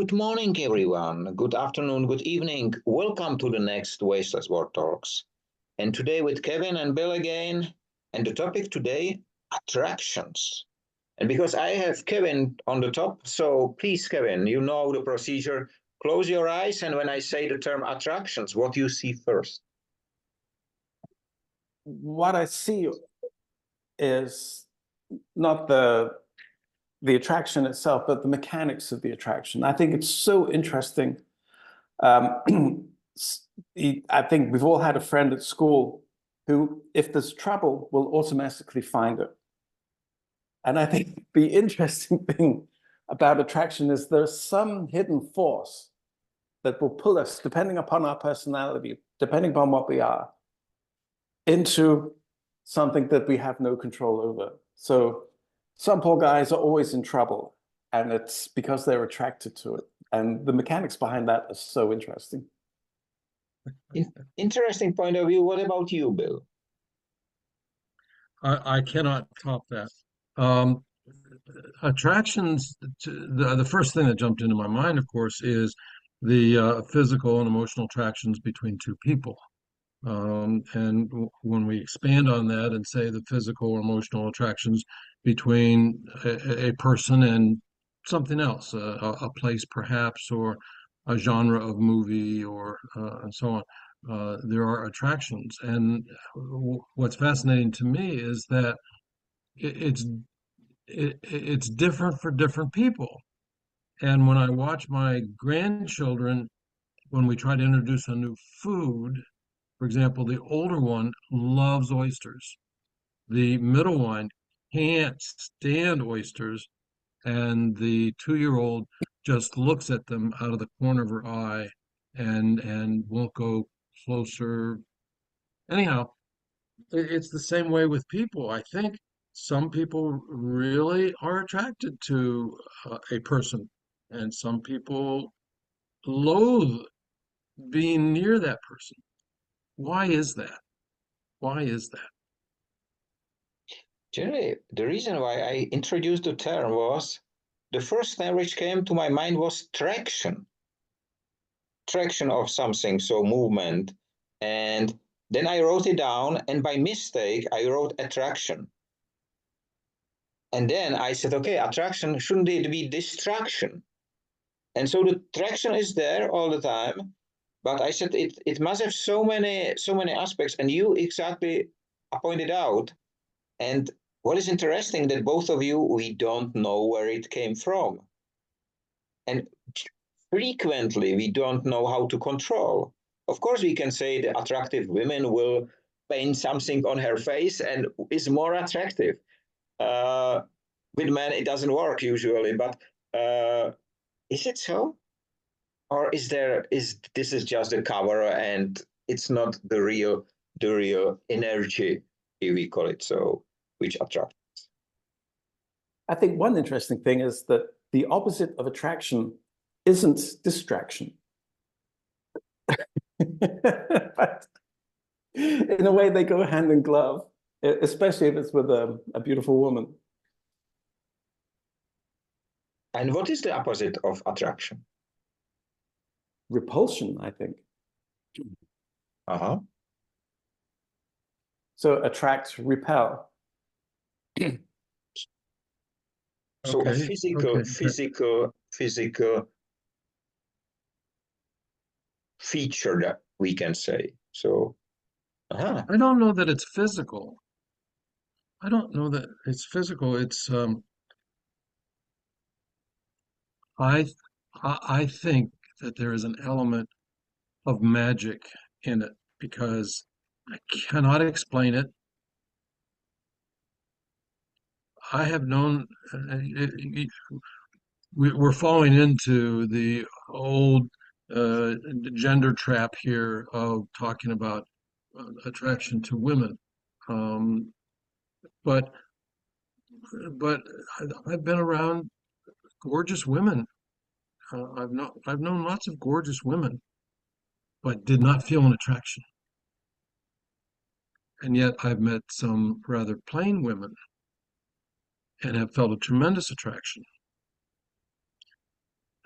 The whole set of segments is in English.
Good morning, everyone. Good afternoon, good evening. Welcome to the next Wasteless World Talks. And today with Kevin and Bill again. And the topic today, attractions. And because I have Kevin on the top, so please, Kevin, you know the procedure. Close your eyes, and when I say the term attractions, what do you see first? What I see is not the attraction itself, but the mechanics of the attraction. I think it's so interesting. I think we've all had a friend at school who, if there's trouble, will automatically find it. And I think the interesting thing about attraction is there's some hidden force that will pull us, depending upon our personality, depending upon what we are, into something that we have no control over. So some poor guys are always in trouble, and it's because they're attracted to it. And the mechanics behind that is so interesting. Interesting point of view. What about you, Bill? I cannot top that. Attractions, the first thing that jumped into my mind, of course, is the physical and emotional attractions between two people. And when we expand on that and say the physical or emotional attractions between a person and something else, a place perhaps, or a genre of movie, or and so on, there are attractions. And what's fascinating to me is that it's different for different people. And when I watch my grandchildren, when we try to introduce a new food, for example, the older one loves oysters. The middle one can't stand oysters. And the 2-year-old just looks at them out of the corner of her eye and won't go closer. Anyhow, it's the same way with people. I think some people really are attracted to a person, and some people loathe being near that person. Why is that? Why is that? Generally, the reason why I introduced the term was the first term which came to my mind was traction. Traction of something, so movement. And then I wrote it down, and by mistake, I wrote attraction. And then I said, okay, attraction, shouldn't it be distraction? And so the traction is there all the time. But I said it must have so many aspects, and you exactly pointed out. And what is interesting that both of you, we don't know where it came from. And frequently we don't know how to control. Of course, we can say the attractive women will paint something on her face and is more attractive. With men, it doesn't work usually, but is it so? Or is this is just a cover and it's not the real energy, if we call it so, which attracts? I think one interesting thing is that the opposite of attraction isn't distraction. But in a way, they go hand in glove, especially if it's with a beautiful woman. And what is the opposite of attraction? Repulsion, I think. Uh-huh. So attract, repel. So a Okay, physical feature that we can say. So, I don't know that it's physical. I don't know that it's physical. It's I think that there is an element of magic in it because I cannot explain it. I have known we're falling into the old gender trap here of talking about attraction to women. But I've been around gorgeous women. I've known lots of gorgeous women, but did not feel an attraction. And yet I've met some rather plain women and have felt a tremendous attraction.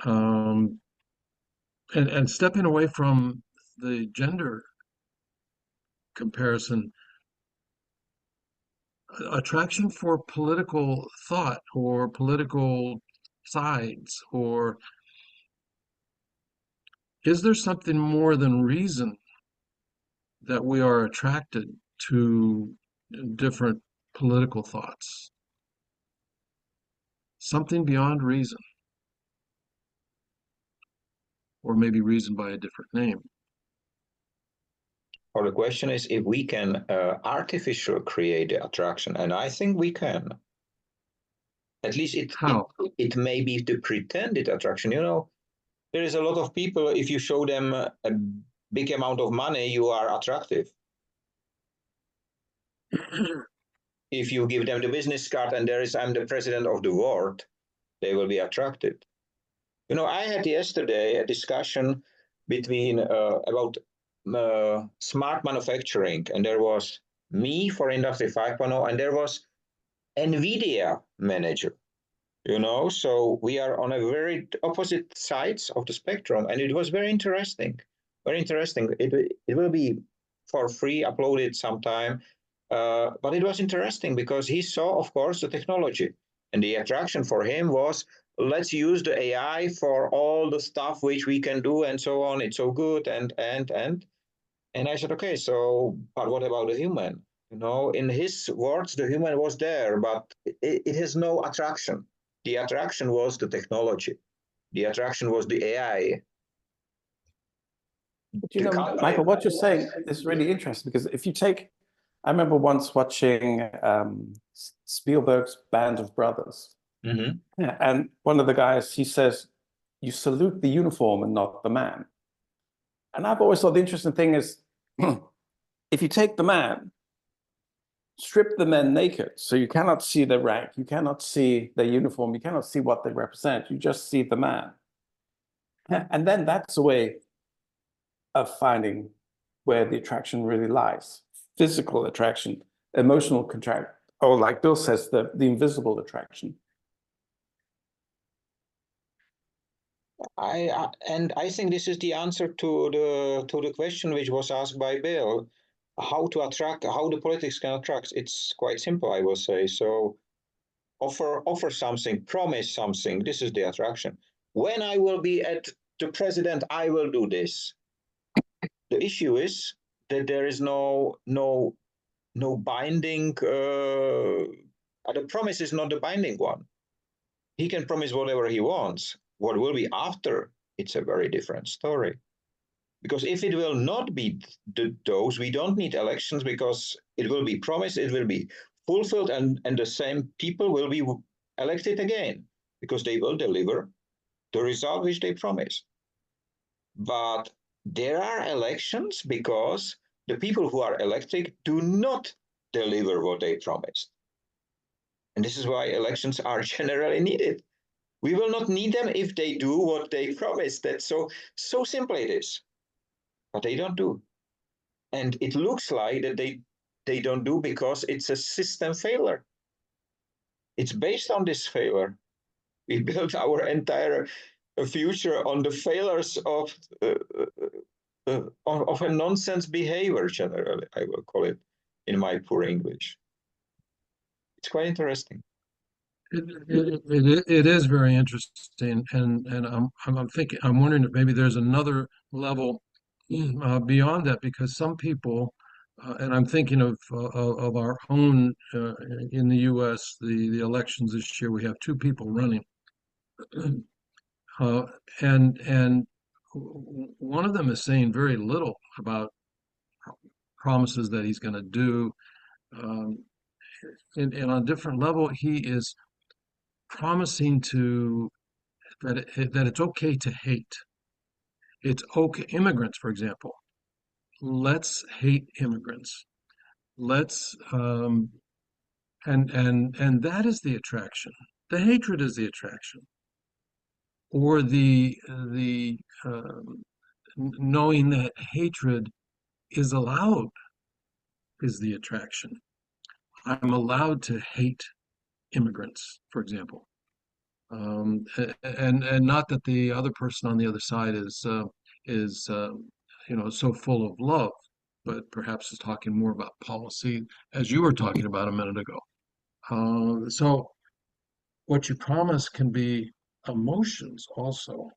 And stepping away from the gender comparison, attraction for political thought or political sides, or is there something more than reason that we are attracted to different political thoughts? Something beyond reason, or maybe reason by a different name. Or the question is if we can artificially create the attraction, and I think we can. At least it may be the pretended attraction. You know, there is a lot of people, if you show them a big amount of money, you are attractive. If you give them the business card and there is, I'm the president of the world, they will be attracted. You know, I had yesterday a discussion between about smart manufacturing, and there was me for Industry 5.0, and there was NVIDIA manager. You know, so we are on a very opposite sides of the spectrum, and it was very interesting. Very interesting. It will be for free, uploaded sometime, but it was interesting because he saw, of course, the technology, and the attraction for him was, let's use the AI for all the stuff which we can do and so on. It's so good, and I said, okay, so but what about the human? You know, in his words, the human was there, but it has no attraction. The attraction was the technology. The attraction was the AI. But you know, Michael, what you're saying is really interesting because if you take, I remember once watching Spielberg's Band of Brothers. Mm-hmm. Yeah, and one of the guys, he says, you salute the uniform and not the man. And I've always thought the interesting thing is, if you take the man, strip the men naked, so you cannot see their rank, you cannot see their uniform, you cannot see what they represent, you just see the man. And then that's a way of finding where the attraction really lies. Physical attraction, emotional contract, or like Bill says, the invisible attraction. I think this is the answer to the question which was asked by Bill, how to attract, how the politics can attract. It's quite simple, I will say. So offer something, promise something. This is the attraction. When I will be at the president, I will do this. The issue is that there is no binding. The promise is not the binding one. He can promise whatever he wants. What will be after? It's a very different story. Because if it will not be those, we don't need elections because it will be promised, it will be fulfilled, and the same people will be elected again because they will deliver the result which they promised. But there are elections because the people who are elected do not deliver what they promised. And this is why elections are generally needed. We will not need them if they do what they promised. That's so simple it is. But they don't do. And it looks like that they don't do because it's a system failure. It's based on this failure. We built our entire future on the failures of a nonsense behavior, generally, I will call it in my poor English. It's quite interesting. It is very interesting, and I'm thinking, I'm wondering if maybe there's another level beyond that, because some people, and I'm thinking of our own in the U.S. the elections this year. We have two people running, uh, and one of them is saying very little about promises that he's going to do, um, and on a different level, he is promising that it's okay to hate. It's okay, immigrants, for example. Let's hate immigrants. Let's and that is the attraction. The hatred is the attraction, or the knowing that hatred is allowed is the attraction. I'm allowed to hate immigrants, for example. And not that the other person on the other side is so full of love, but perhaps is talking more about policy, as you were talking about a minute ago. So what you promise can be emotions also.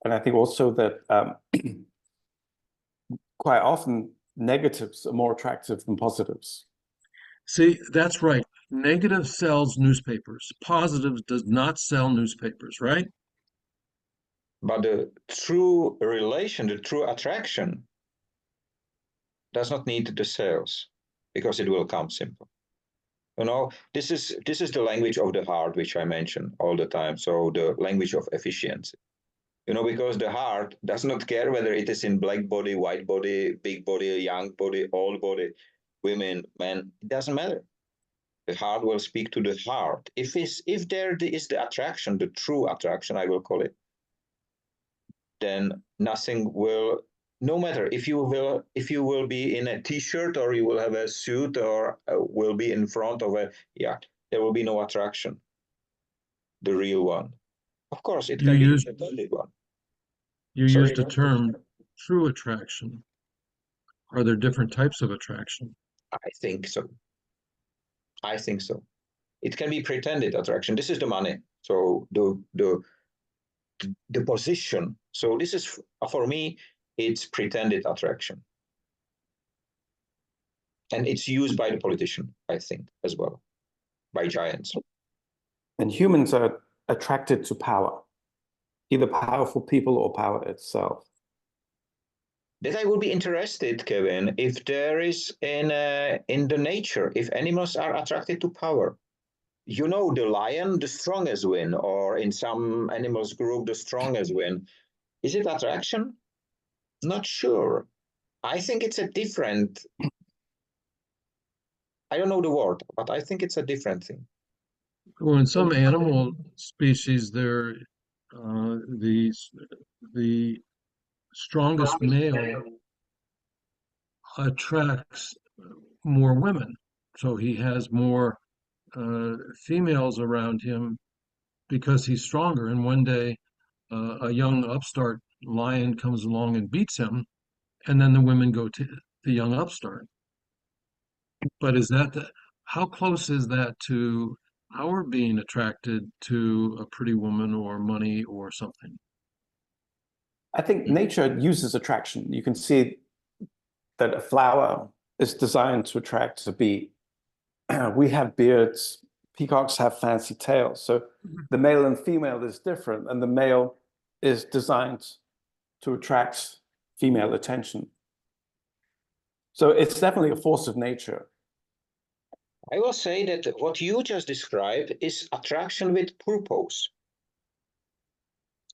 And I think also that quite often negatives are more attractive than positives. See, that's right. Negative sells newspapers. Positive does not sell newspapers, right? But the true relation, the true attraction does not need the sales because it will come simple. This is the language of the heart, which I mention all the time. So the language of efficiency. Because the heart does not care whether it is in black body, white body, big body, young body, old body, women, men. It doesn't matter. The heart will speak to the heart. If there is the attraction, the true attraction, I will call it, then nothing will. No matter if you will be in a t-shirt or you will have a suit or will be in front of there will be no attraction. The real one. Of course, it You can be used the pretended one. you Sorry. used the term true attraction. Are there different types of attraction? I think so. I think so. It can be pretended attraction. This is the money. So the position. So this is for me. It's pretended attraction, and it's used by the politician, I think, as well, by giants. And humans are attracted to power, either powerful people or power itself. That I would be interested, Kevin, if there is in the nature, if animals are attracted to power. The lion, the strongest win, or in some animals group, the strongest win. Is it attraction? Not sure. I think it's a different. I don't know the word, but I think it's a different thing. Well, in some animal species, the strongest male attracts more women, so he has more females around him because he's stronger. And one day, a young upstart lion comes along and beats him, and then the women go to the young upstart. But how close is that to our being attracted to a pretty woman or money or something? I think nature uses attraction. You can see that a flower is designed to attract a bee. We have beards, peacocks have fancy tails. So the male and female is different, and the male is designed to attract female attention. So it's definitely a force of nature. I will say that what you just described is attraction with purpose.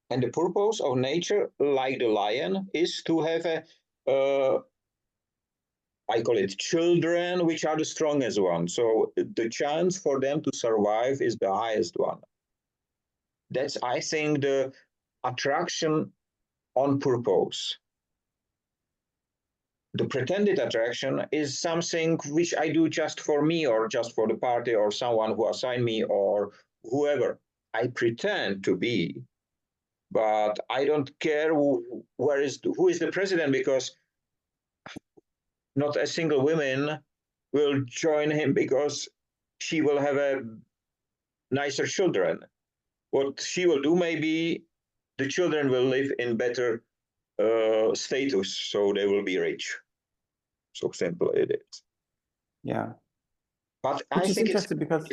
And the purpose of nature, like the lion, is to have I call it children, which are the strongest ones. So the chance for them to survive is the highest one. That's, I think, the attraction on purpose. The pretended attraction is something which I do just for me or just for the party or someone who assigned me or whoever I pretend to be. But I don't care who is the president, because not a single woman will join him because she will have a nicer children. What she will do, maybe the children will live in better status, so they will be rich. So simple it is. Yeah. But Which I is think interesting because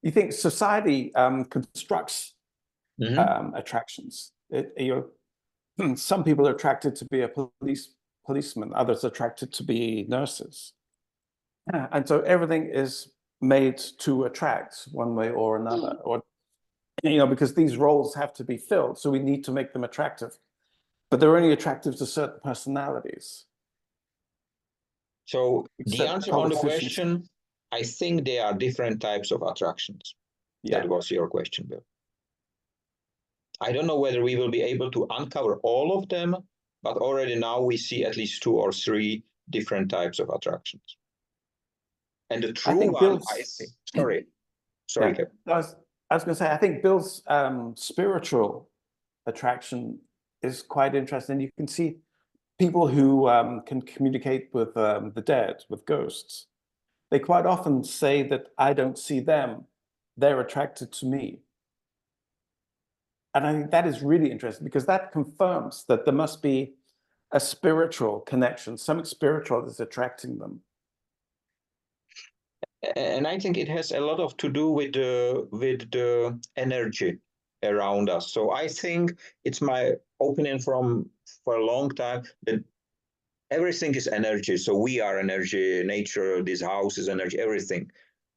you think society constructs attractions. Some people are attracted to be a policeman, others are attracted to be nurses. And so everything is made to attract one way or another, or because these roles have to be filled, so we need to make them attractive. But they're only attractive to certain personalities. So the Certain answer on the politicians. question, I think there are different types of attractions. Yeah. That was your question, Bill. I don't know whether we will be able to uncover all of them, but already now we see at least 2 or 3 different types of attractions. And the I true think one, Bill's, I think, sorry, yeah, Cap. I was going to say, I think Bill's spiritual attraction is quite interesting. You can see people who can communicate with the dead, with ghosts. They quite often say that I don't see them, they're attracted to me. And I think that is really interesting because that confirms that there must be a spiritual connection, something spiritual is attracting them. And I think it has a lot of to do with the energy around us. So I think it's my opinion from for a long time that everything is energy. So we are energy, nature, this house is energy, everything.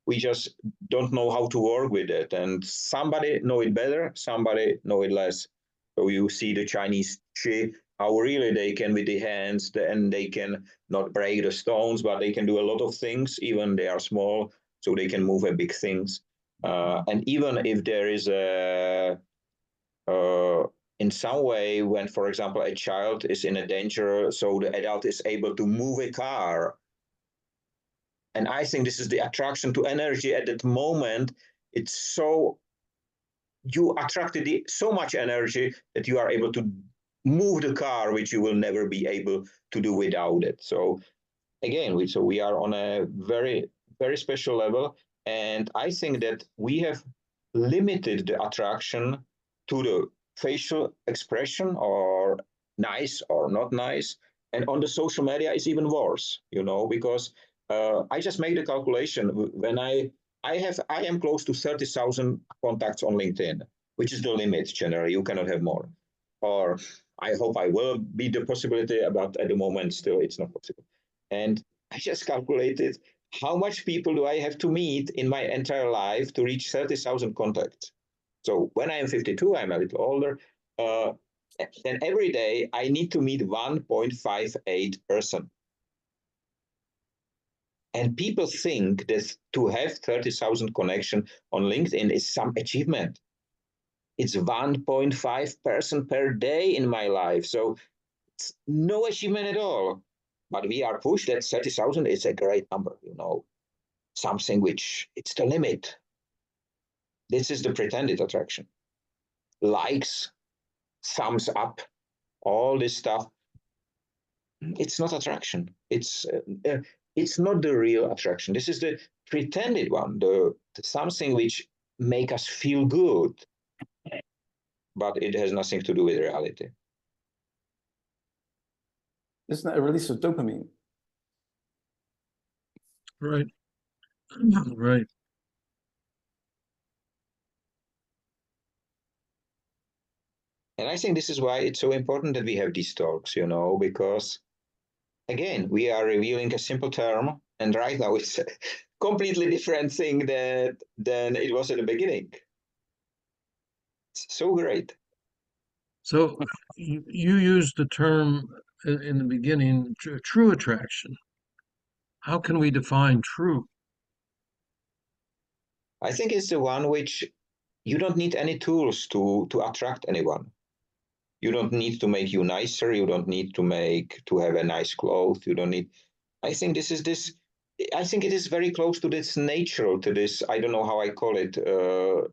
We just don't know how to work with it. And somebody know it better, somebody know it less. So you see the Chinese Chi, how really they can with the hands, and they can not break the stones, but they can do a lot of things, even they are small, so they can move big things. And even if there is uh, in some way, when, for example, a child is in a danger, so the adult is able to move a car. And I think this is the attraction to energy at that moment. It's so, you attracted so much energy that you are able to move the car, which you will never be able to do without it. So again, we are on a very, very special level. And I think that we have limited the attraction to the facial expression, or nice or not nice. And on the social media, it's even worse, because I just made the calculation when I am close to 30,000 contacts on LinkedIn, which is the limit generally. You cannot have more. Or I hope I will be the possibility, but at the moment, still, it's not possible. And I just calculated how much people do I have to meet in my entire life to reach 30,000 contacts. So when I am 52, I'm a little older. Then every day I need to meet 1.58 person. And people think that to have 30,000 connection on LinkedIn is some achievement. It's 1.5 person per day in my life. So it's no achievement at all. But we are pushed that 30,000 is a great number, something which it's the limit. This is the pretended attraction. Likes, thumbs up, all this stuff. It's not attraction. It's not the real attraction. This is the pretended one, the something which make us feel good, but it has nothing to do with reality. Isn't that a release of dopamine? Right. Right. And I think this is why it's so important that we have these talks, because again, we are revealing a simple term, and right now it's a completely different thing than it was at the beginning. It's so great. So you used the term in the beginning, true attraction. How can we define true? I think it's the one which you don't need any tools to attract anyone. You don't need to make you nicer. You don't need to have a nice clothes. You don't need. I think this is this. I think it is very close to this natural, to this. I don't know how I call it.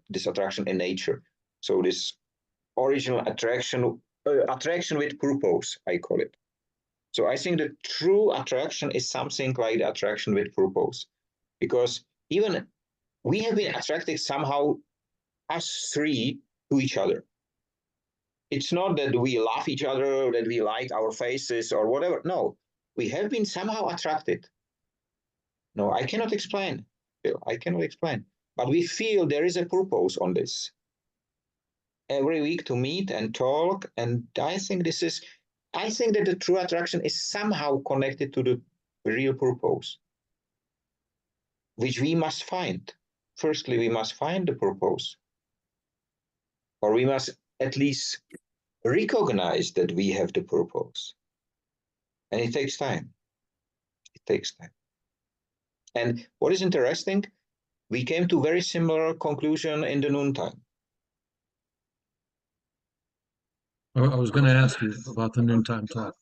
This attraction in nature. So this original attraction with purpose, I call it. So I think the true attraction is something like the attraction with purpose, because even we have been attracted somehow, us three, to each other. It's not that we love each other, that we like our faces or whatever. No, we have been somehow attracted. No, I cannot explain. Bill, I cannot explain. But we feel there is a purpose on this. Every week to meet and talk, and I think that the true attraction is somehow connected to the real purpose, which we must find. Firstly, we must find the purpose, or we must at least recognize that we have the purpose. And it takes time. It takes time. And what is interesting, we came to very similar conclusion in the noontime. I was going to ask you about the noontime talk.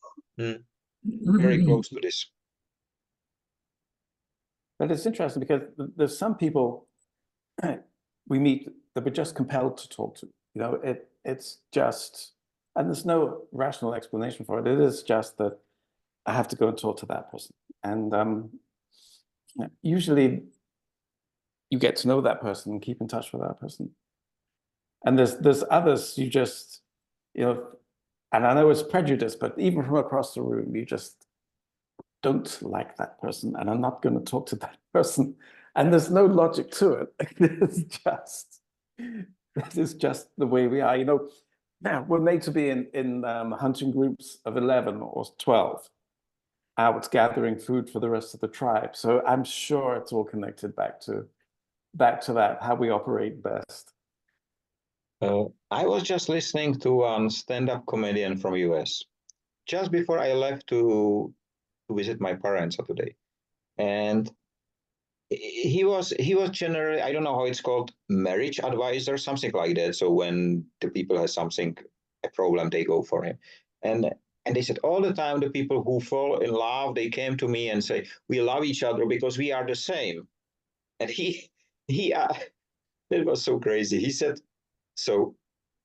Very close to this. But it's interesting because there's some people we meet that we're just compelled to talk to. You know, it's just, and there's no rational explanation for it. It is just that I have to go and talk to that person. And usually you get to know that person and keep in touch with that person. And there's others you just, you know, and I know it's prejudice, but even from across the room, you just don't like that person and I'm not going to talk to that person. And there's no logic to it. That is just the way we are. You know, now we're made to be in hunting groups of 11 or 12 out gathering food for the rest of the tribe. So I'm sure it's all connected back to that, how we operate best. I was just listening to one stand-up comedian from US just before I left to visit my parents today, and he was generally, I don't know how it's called, marriage advisor, something like that. So when the people have something, a problem, they go for him, and they said all the time the people who fall in love, they came to me and say we love each other because we are the same, and he it was so crazy. He said, so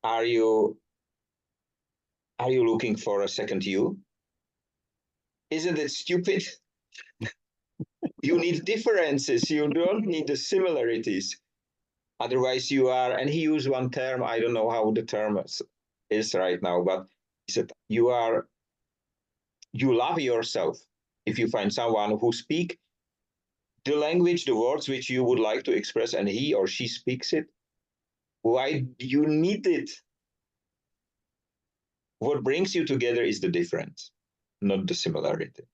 are you looking for a second you? Isn't it stupid? You need differences. You don't need the similarities. Otherwise you are, and he used one term, I don't know how the term is right now, but he said, you love yourself if you find someone who speak the language, the words which you would like to express, and he or she speaks it. Why you need it? What brings you together is the difference, not the similarity.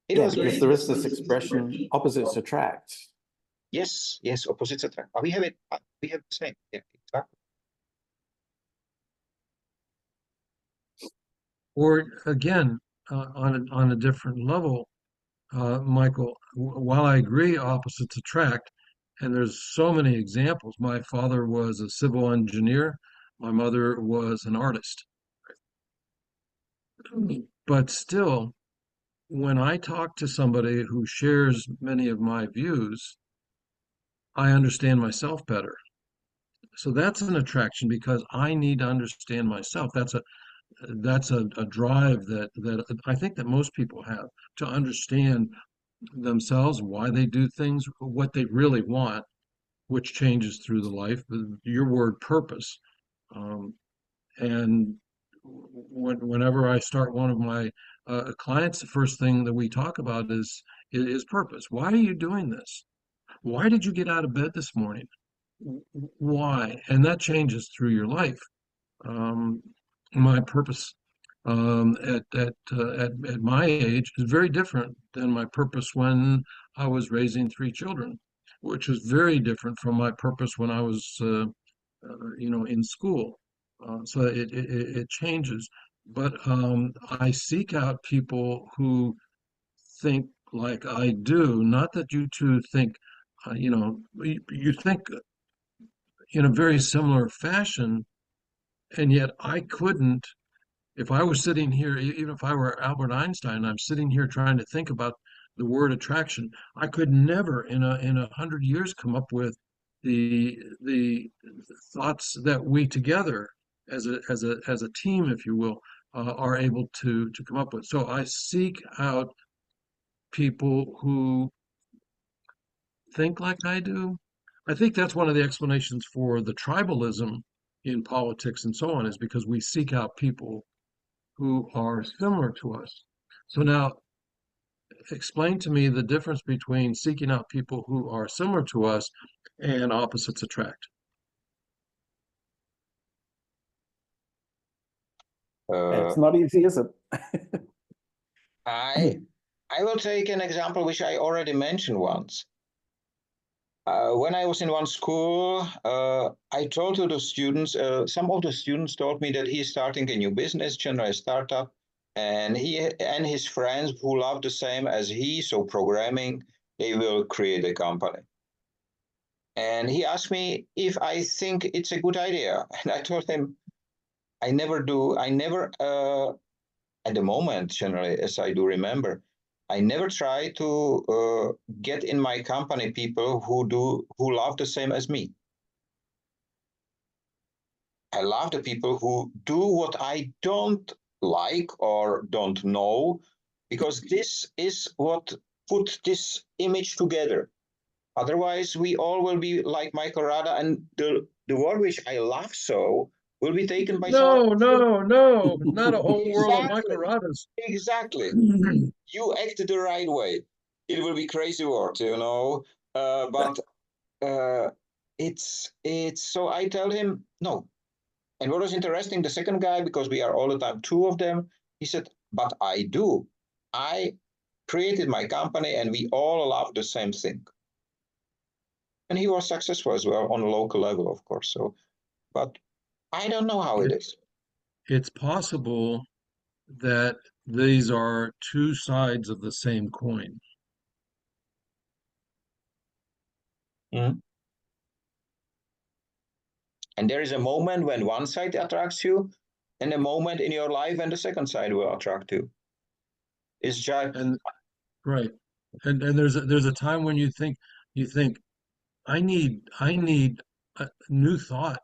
It Yeah, was because there is this expression, opposites attract. Yes, opposites attract. We have it. We have the same. Yeah, exactly. Or again, on a different level, Michael, while I agree opposites attract, and there's so many examples. My father was a civil engineer. My mother was an artist. But still, when I talk to somebody who shares many of my views, I understand myself better. So that's an attraction because I need to understand myself. That's a drive that I think that most people have to understand themselves, why they do things, what they really want, which changes through the life. Your word purpose, and whenever I start one of my clients, the first thing that we talk about is purpose. Why are you doing this? Why did you get out of bed this morning? Why? And that changes through your life. My purpose at my age is very different than my purpose when I was raising 3 children, which is very different from my purpose when I was in school. So it changes. But I seek out people who think like I do. Not that you two think, you think in a very similar fashion, and yet I couldn't. If I was sitting here, even if I were Albert Einstein, I'm sitting here trying to think about the word attraction. I could never in 100 years come up with the thoughts that we together as a team, if you will, are able to come up with. So I seek out people who think like I do. I think that's one of the explanations for the tribalism in politics and so on, is because we seek out people who are similar to us. So now explain to me the difference between seeking out people who are similar to us and opposites attract. It's not easy, is it? I will take an example which I already mentioned once. When I was in one school, I told to the students, some of the students told me that he's starting a new business, general startup, and he and his friends who love the same as he, so programming, they will create a company. And he asked me if I think it's a good idea. And I told him, I never do. I never, at the moment, generally, as I do remember, I never try to get in my company people who love the same as me. I love the people who do what I don't like or don't know, because this is what put this image together. Otherwise, we all will be like Michael Rada, and the world which I love so will be taken by someone. No, not a whole world of Exactly. Michael Exactly. Radas. You acted the right way. It will be crazy world, you know. But it's so I tell him no. And what was interesting, the second guy, because we are all the time two of them, he said, "But I do. I created my company, and we all love the same thing." And he was successful as well on a local level, of course. So, but I don't know how it is. It's possible that these are two sides of the same coin. Mm-hmm. And there is a moment when one side attracts you, and a moment in your life when the second side will attract you. It's just And right. And there's a time when you think I need a new thought.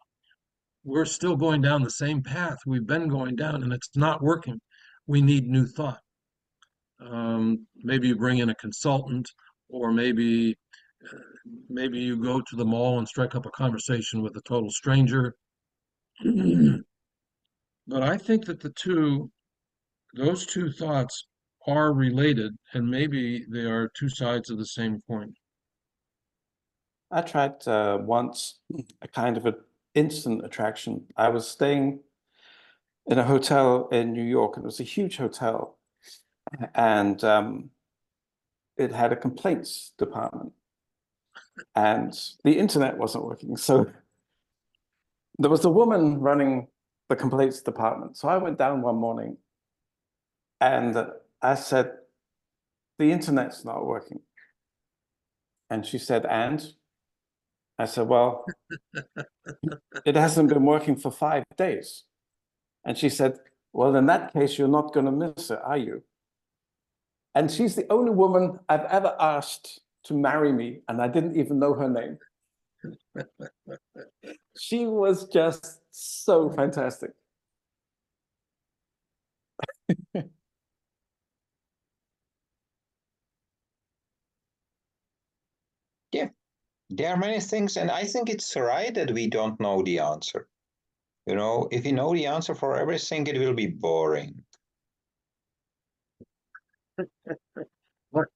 We're still going down the same path we've been going down, and it's not working. We need new thought. Maybe you bring in a consultant, or maybe you go to the mall and strike up a conversation with a total stranger. But I think that those two thoughts are related, and maybe they are two sides of the same coin. I tried once a kind of an instant attraction. I was staying in a hotel in New York, and it was a huge hotel, and it had a complaints department, and the internet wasn't working. So there was a woman running the complaints department. So I went down one morning and I said, "The internet's not working." And she said, "And?" I said, "Well, it hasn't been working for 5 days." And she said, "Well, in that case, you're not going to miss it, are you?" And she's the only woman I've ever asked to marry me, and I didn't even know her name. She was just so fantastic. yeah, there are many things, and I think it's right that we don't know the answer. You know, if you know the answer for everything, it will be boring. What?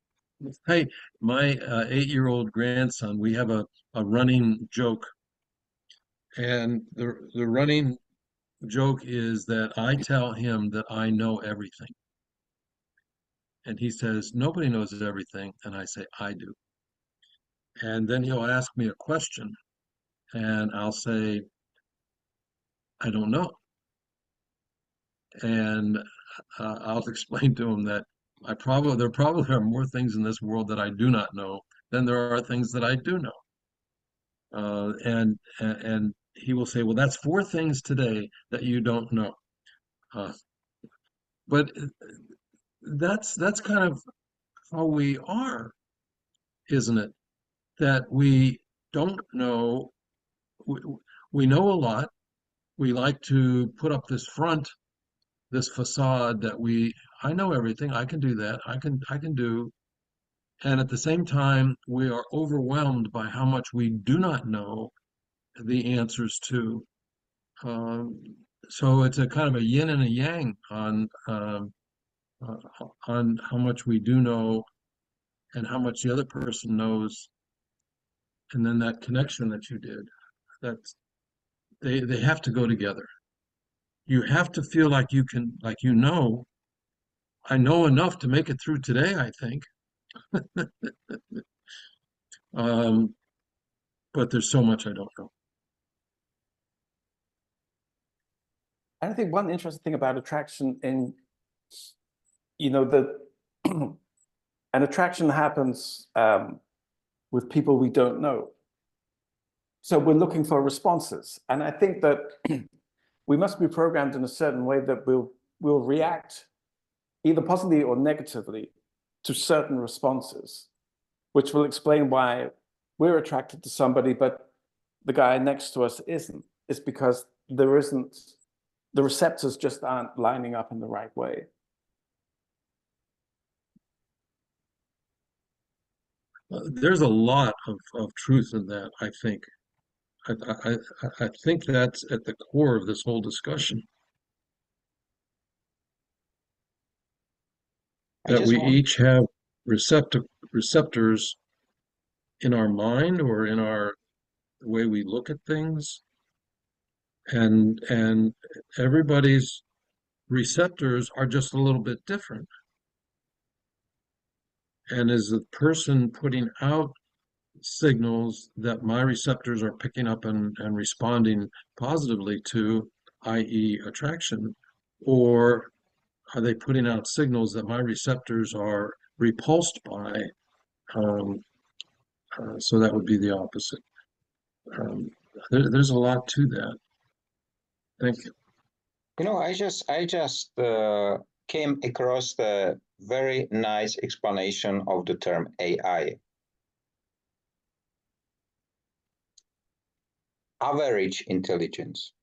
Hey, my 8-year-old grandson, we have a running joke, and the running joke is that I tell him that I know everything. And he says, "Nobody knows everything." And I say, "I do." And then he'll ask me a question, and I'll say, "I don't know." And I'll explain to him that there probably are more things in this world that I do not know than there are things that I do know. And he will say, "Well, that's 4 things today that you don't know." Uh, but that's kind of how we are, isn't it? That we don't know. We, we know a lot. We like to put up this front, this facade that I know everything. I can do that. I can do. And at the same time, we are overwhelmed by how much we do not know the answers to. Um, so it's a kind of a yin and a yang uh, on how much we do know and how much the other person knows, and then that connection that you did. That's they have to go together. You have to feel like I know enough to make it through today, I think. Um, but there's so much I don't know. And I think one interesting thing about attraction that an attraction happens with people we don't know. So we're looking for responses. And I think that we must be programmed in a certain way that we'll react either positively or negatively to certain responses, which will explain why we're attracted to somebody, but the guy next to us isn't. It's because the receptors just aren't lining up in the right way. There's a lot of truth in that, I think. I think that's at the core of this whole discussion. That we each have receptors in our mind or in our the way we look at things, and everybody's receptors are just a little bit different. And as the person putting out signals that my receptors are picking up and responding positively to, i.e., attraction, or are they putting out signals that my receptors are repulsed by? So that would be the opposite. There's a lot to that. Thank you. You know, I just came across the very nice explanation of the term AI. Average intelligence.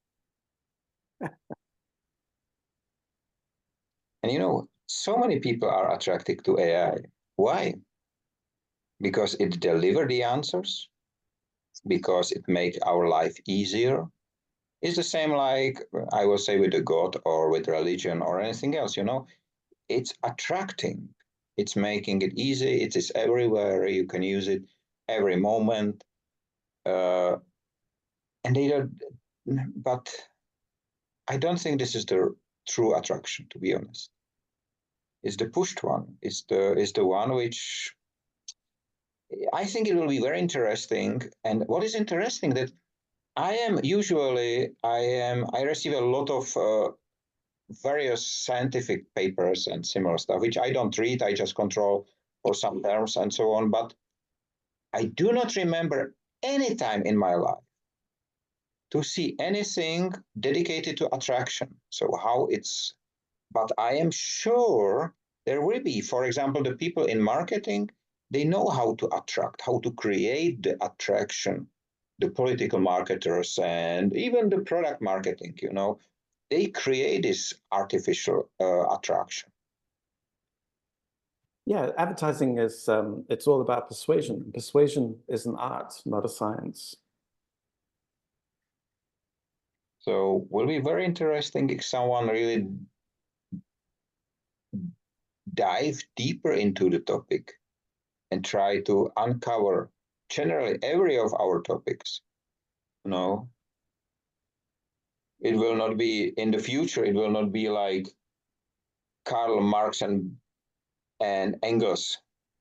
And you know, so many people are attracted to AI. Why? Because it delivers the answers, because it makes our life easier. It's the same like, I will say, with the God or with religion or anything else, you know. It's attracting. It's making it easy. It is everywhere. You can use it every moment. And they don't, but I don't think this is the true attraction, to be honest. It's the pushed one. It's the one which I think it will be very interesting. And what is interesting that I receive a lot of various scientific papers and similar stuff, which I don't read. I just control for some terms and so on. But I do not remember any time in my life to see anything dedicated to attraction. So how it's, but I am sure there will be, for example, the people in marketing, they know how to attract, how to create the attraction, the political marketers and even the product marketing, you know, they create this artificial attraction. Yeah, advertising is, it's all about persuasion. Persuasion is an art, not a science. So will be very interesting if someone really dive deeper into the topic and try to uncover generally every of our topics. You know, it will not be in the future. It will not be like Karl Marx and Engels.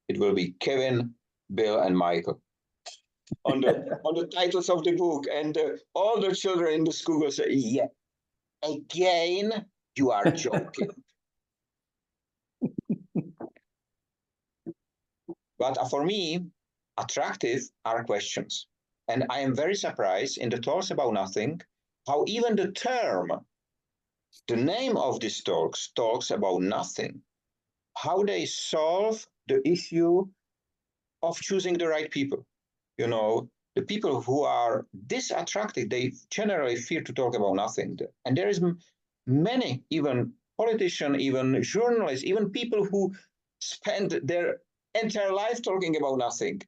It will be Kevin, Bill, and Michael on the titles of the book, and all the children in the school will say, "Yeah, again, you are joking." But for me, attractive are questions. And I am very surprised in the talks about nothing, how even the term, the name of these talks about nothing, how they solve the issue of choosing the right people. You know, the people who are disattractive, they generally fear to talk about nothing. And there is many, even politicians, even journalists, even people who spend their entire life talking about nothing.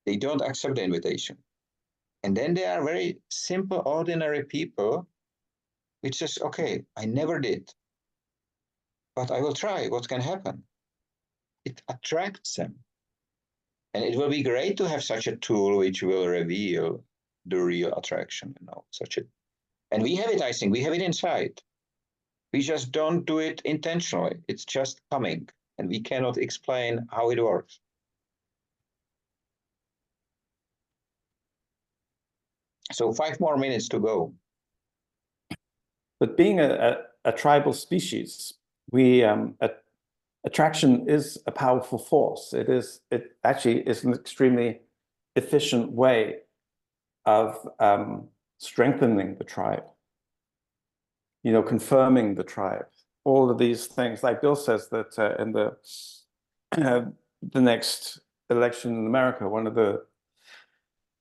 They don't accept the invitation. And then there are very simple, ordinary people which says, okay, I never did, but I will try. What can happen? It attracts them. And it will be great to have such a tool which will reveal the real attraction, you know, and we have it, I think, we have it inside. We just don't do it intentionally. It's just coming, and we cannot explain how it works. So 5 more minutes to go. But being a tribal species, attraction is a powerful force. It actually is an extremely efficient way of strengthening the tribe, you know, confirming the tribe, all of these things. Like Bill says that in the the next election in America, one of the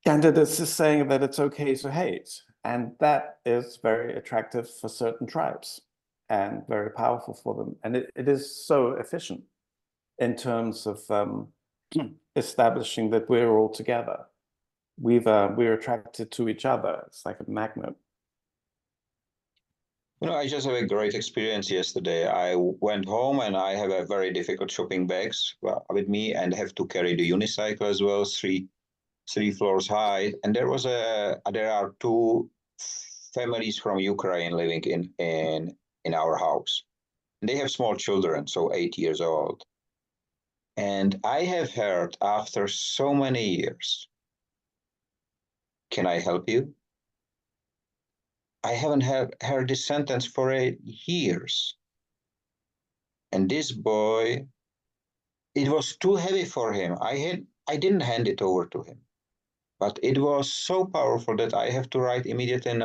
candidates is saying that it's okay to hate. And that is very attractive for certain tribes and very powerful for them. And it is so efficient in terms of establishing that we're all together. We're attracted to each other. It's like a magnet. You know, I just have a great experience yesterday. I went home and I have a very difficult shopping bags with me and have to carry the unicycle as well, three floors high. And there are two families from Ukraine living in our house. And they have small children, so 8 years old. And I have heard after so many years, can I help you? I haven't heard this sentence for years. And this boy, it was too heavy for him. I didn't hand it over to him, but it was so powerful that I have to write immediately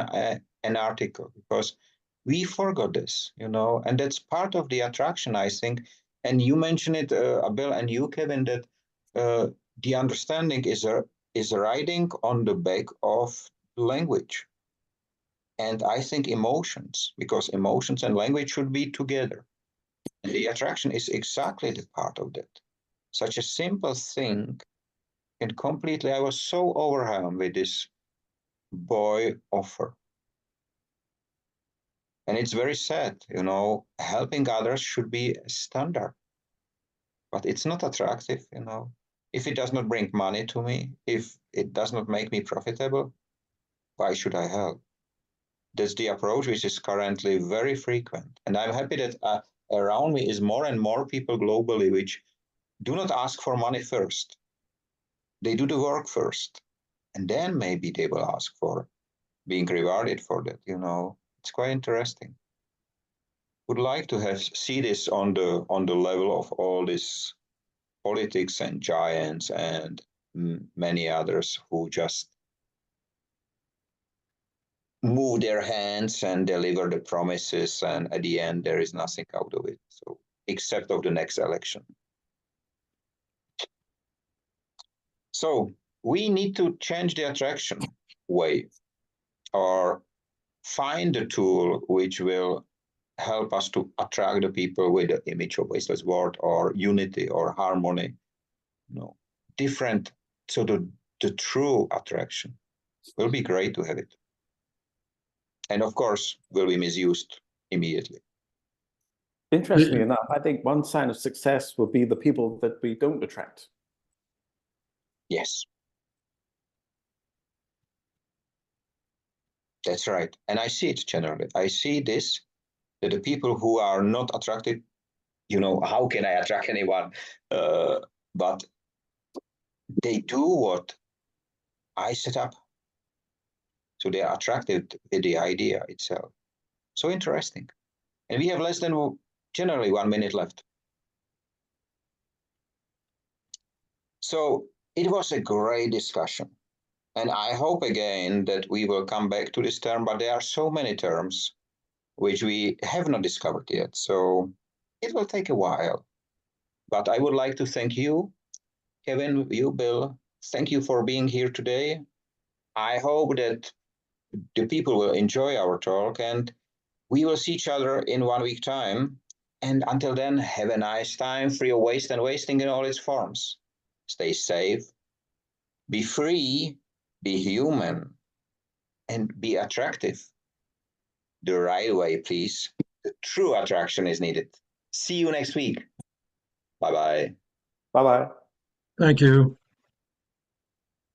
an article because we forgot this, you know, and that's part of the attraction, I think. And you mentioned it, Abel, and you, Kevin, that the understanding is riding on the back of language. And I think emotions, because emotions and language should be together. And the attraction is exactly the part of that. Such a simple thing, and completely, I was so overwhelmed with this boy offer. And it's very sad, you know, helping others should be a standard. But it's not attractive, you know. If it does not bring money to me, if it does not make me profitable, why should I help? That's the approach which is currently very frequent. And I'm happy that around me is more and more people globally which do not ask for money first. They do the work first. And then maybe they will ask for being rewarded for that, you know. It's quite interesting. Would like to see this on the level of all this politics and giants and many others who just move their hands and deliver the promises, and at the end there is nothing out of it, so except of the next election. So we need to change the attraction way, or find a tool which will help us to attract the people with the image of wasteless world or unity or harmony, you know, different. So the true attraction will be great to have it. And of course, will be misused immediately. Interestingly enough, I think one sign of success will be the people that we don't attract. Yes. That's right. And I see it generally. I see this, that the people who are not attracted, you know, how can I attract anyone? But they do what I set up. So they are attracted with the idea itself. So interesting. And we have less than generally 1 minute left. So it was a great discussion. And I hope again that we will come back to this term, but there are so many terms which we have not discovered yet. So it will take a while. But I would like to thank you, Kevin, you, Bill. Thank you for being here today. I hope that the people will enjoy our talk, and we will see each other in 1 week time. And until then, have a nice time free of waste and wasting in all its forms. Stay safe, be free, be human, and be attractive. The right way, please. The true attraction is needed. See you next week. Bye-bye. Bye-bye. Thank you.